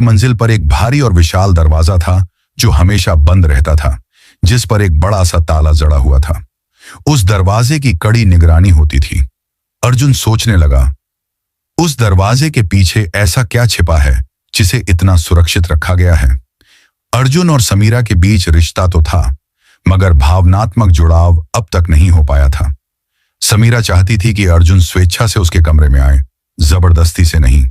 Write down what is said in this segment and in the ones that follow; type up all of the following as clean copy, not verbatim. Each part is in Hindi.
मंजिल पर एक भारी और विशाल दरवाजा था जो हमेशा बंद रहता था, जिस पर एक बड़ा सा ताला जड़ा हुआ था। उस दरवाजे की कड़ी निगरानी होती थी। अर्जुन सोचने लगा, उस दरवाजे के पीछे ऐसा क्या छिपा है जिसे इतना सुरक्षित रखा गया है। अर्जुन और समीरा के बीच रिश्ता तो था, मगर भावनात्मक जुड़ाव अब तक नहीं हो पाया था। समीरा चाहती थी कि अर्जुन स्वेच्छा से उसके कमरे में आए, जबरदस्ती से नहीं।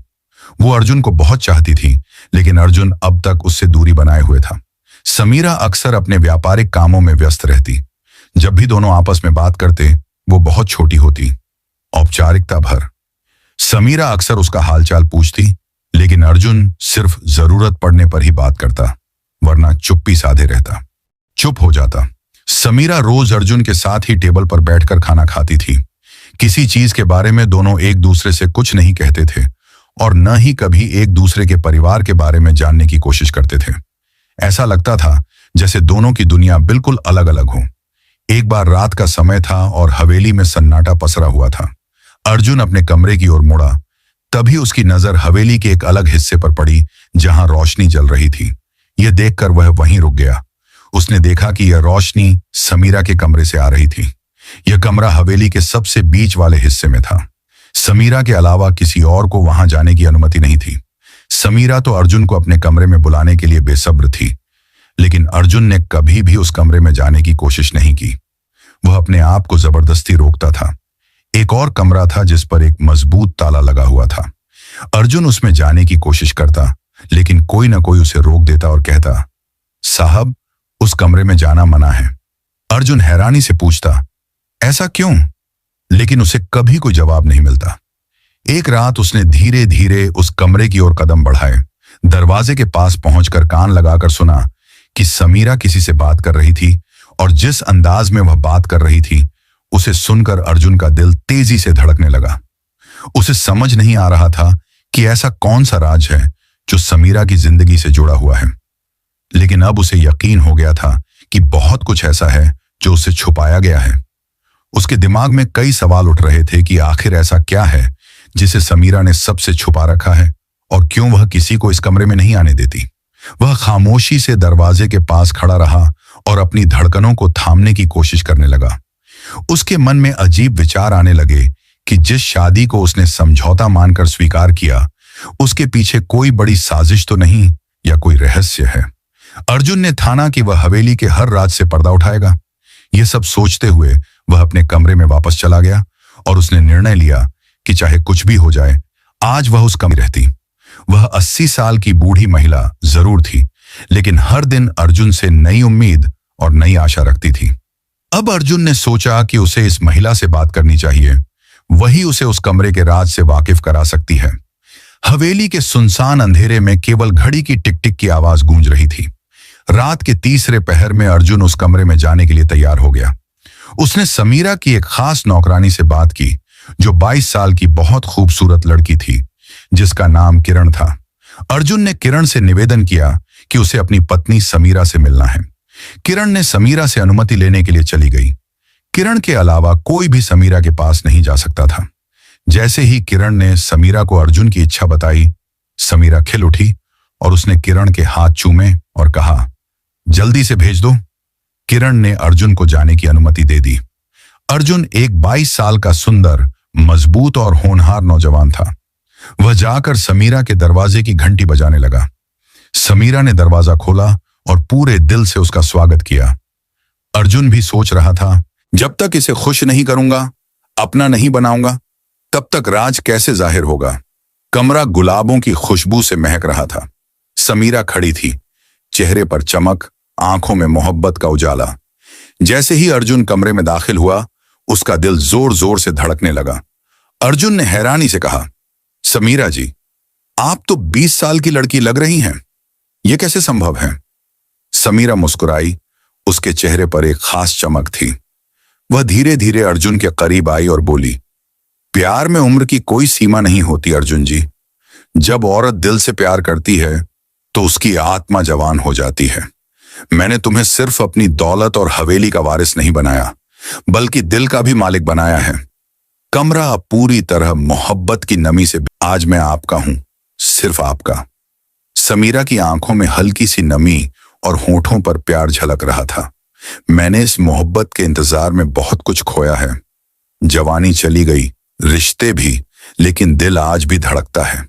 वो अर्जुन को बहुत चाहती थी, लेकिन अर्जुन अब तक उससे दूरी बनाए हुए था। समीरा अक्सर अपने व्यापारिक कामों में व्यस्त रहती। जब भी दोनों आपस में बात करते, वो बहुत छोटी होती, औपचारिकता भर। समीरा अक्सर उसका हालचाल पूछती, लेकिन अर्जुन सिर्फ जरूरत पड़ने पर ही बात करता, वरना चुप्पी साधे रहता, चुप हो जाता। समीरा रोज अर्जुन के साथ ही टेबल पर बैठकर खाना खाती थी। किसी चीज के बारे में दोनों एक दूसरे से कुछ नहीं कहते थे और न ही कभी एक दूसरे के परिवार के बारे में जानने की कोशिश करते थे। ऐसा लगता था जैसे दोनों की दुनिया बिल्कुल अलग अलग हो। एक बार रात का समय था और हवेली में सन्नाटा पसरा हुआ था। अर्जुन अपने कमरे की ओर मुड़ा, तभी उसकी नजर हवेली के एक अलग हिस्से पर पड़ी जहां रोशनी जल रही थी। यह देखकर वह वहीं रुक गया। उसने देखा कि यह रोशनी समीरा के कमरे से आ रही थी। यह कमरा हवेली के सबसे बीच वाले हिस्से में था। समीरा के अलावा किसी और को वहां जाने की अनुमति नहीं थी। समीरा तो अर्जुन को अपने कमरे में बुलाने के लिए बेसब्र थी, लेकिन अर्जुन ने कभी भी उस कमरे में जाने की कोशिश नहीं की। वह अपने आप को जबरदस्ती रोकता था। एक और कमरा था जिस पर एक मजबूत ताला लगा हुआ था। अर्जुन उसमें जाने की कोशिश करता, लेकिन कोई ना कोई उसे रोक देता और कहता, साहब, उस कमरे में जाना मना है। अर्जुन हैरानी से पूछता, ऐसा क्यों? लेकिन उसे कभी कोई जवाब नहीं मिलता। एक रात उसने धीरे धीरे उस कमरे की ओर कदम बढ़ाए। दरवाजे के पास पहुंचकर कान लगाकर सुना कि समीरा किसी से बात कर रही थी, और जिस अंदाज में वह बात कर रही थी उसे सुनकर अर्जुन का दिल तेजी से धड़कने लगा। उसे समझ नहीं आ रहा था कि ऐसा कौन सा राज है जो समीरा की जिंदगी से जुड़ा हुआ है, लेकिन अब उसे यकीन हो गया था कि बहुत कुछ ऐसा है जो उससे छुपाया गया है। उसके दिमाग में कई सवाल उठ रहे थे कि आखिर ऐसा क्या है जिसे समीरा ने सबसे छुपा रखा है, और क्यों वह किसी को इस कमरे में नहीं आने देती। वह खामोशी से दरवाजे के पास खड़ा रहा और अपनी धड़कनों को थामने की कोशिश करने लगा। उसके मन में अजीब विचार आने लगे कि जिस शादी को उसने समझौता मानकर स्वीकार किया, उसके पीछे कोई बड़ी साजिश तो नहीं, या कोई रहस्य है। अर्जुन ने ठाना कि वह हवेली के हर राज से पर्दा उठाएगा। यह सब सोचते हुए वह अपने कमरे में वापस चला गया और उसने निर्णय लिया कि चाहे कुछ भी हो जाए, आज वह उस कमरे में रहती। वह 80 साल की बूढ़ी महिला जरूर थी, लेकिन हर दिन अर्जुन से नई उम्मीद और नई आशा रखती थी। अब अर्जुन ने सोचा कि उसे इस महिला से बात करनी चाहिए। वही उसे उस कमरे के राज से वाकिफ करा सकती है। हवेली के सुनसान अंधेरे में केवल घड़ी की टिक टिक की आवाज गूंज रही थी। रात के तीसरे पहर में अर्जुन उस कमरे में जाने के लिए तैयार हो गया। उसने समीरा की एक खास नौकरानी से बात की, जो 22 साल की बहुत खूबसूरत लड़की थी, जिसका नाम किरण था। अर्जुन ने किरण से निवेदन किया कि उसे अपनी पत्नी समीरा से मिलना है। किरण ने समीरा से अनुमति लेने के लिए चली गई। किरण के अलावा कोई भी समीरा के पास नहीं जा सकता था। जैसे ही किरण ने समीरा को अर्जुन की इच्छा बताई, समीरा खिल उठी और उसने किरण के हाथ चूमे और कहा, जल्दी से भेज दो। किरण ने अर्जुन को जाने की अनुमति दे दी। अर्जुन एक 22 साल का सुंदर, मजबूत और होनहार नौजवान था। वह जाकर समीरा के दरवाजे की घंटी बजाने लगा। समीरा ने दरवाजा खोला और पूरे दिल से उसका स्वागत किया। अर्जुन भी सोच रहा था, जब तक इसे खुश नहीं करूंगा, अपना नहीं बनाऊंगा, तब तक राज कैसे जाहिर होगा। कमरा गुलाबों की खुशबू से महक रहा था। समीरा खड़ी थी, चेहरे पर चमक, आंखों में मोहब्बत का उजाला। जैसे ही अर्जुन कमरे में दाखिल हुआ, उसका दिल जोर जोर से धड़कने लगा। अर्जुन ने हैरानी से कहा, समीरा जी, आप तो 20 साल की लड़की लग रही हैं। यह कैसे संभव है? समीरा मुस्कुराई। उसके चेहरे पर एक खास चमक थी। वह धीरे धीरे अर्जुन के करीब आई और बोली, प्यार में उम्र की कोई सीमा नहीं होती अर्जुन जी। जब औरत दिल से प्यार करती है तो उसकी आत्मा जवान हो जाती है। मैंने तुम्हें सिर्फ अपनी दौलत और हवेली का वारिस नहीं बनाया, बल्कि दिल का भी मालिक बनाया है। कमरा पूरी तरह मोहब्बत की नमी से, आज मैं आपका हूं, सिर्फ आपका। समीरा की आंखों में हल्की सी नमी और होठों पर प्यार झलक रहा था। मैंने इस मोहब्बत के इंतजार में बहुत कुछ खोया है। जवानी चली गई, रिश्ते भी, लेकिन दिल आज भी धड़कता है।